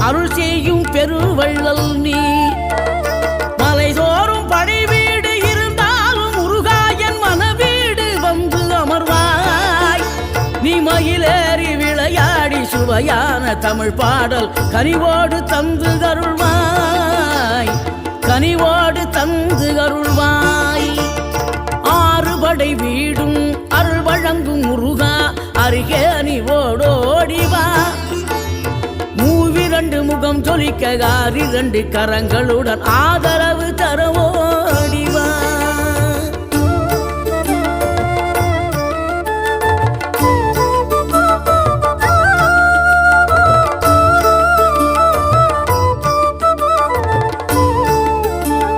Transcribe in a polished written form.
அருள் செய்யும் பெருவள்ளல் நீ. மலைதோறும் படை வீடு இருந்தாலும் முருகாயன் மனவீடு வந்து அமர்வாய். நீ மயிலேறி விளையாடி சுவையான தமிழ் பாடல் கனிவோடு தந்து அருள்வாய், கனிவோடு தந்து அருள்வாய். ஆறுபடை வீடும் அருள் வழங்கும் முருகா அருகே அணிவோடோடிவா. மூவிரண்டு முகம் சொலிக்க 6 கரங்களுடன் ஆதரவு தரும்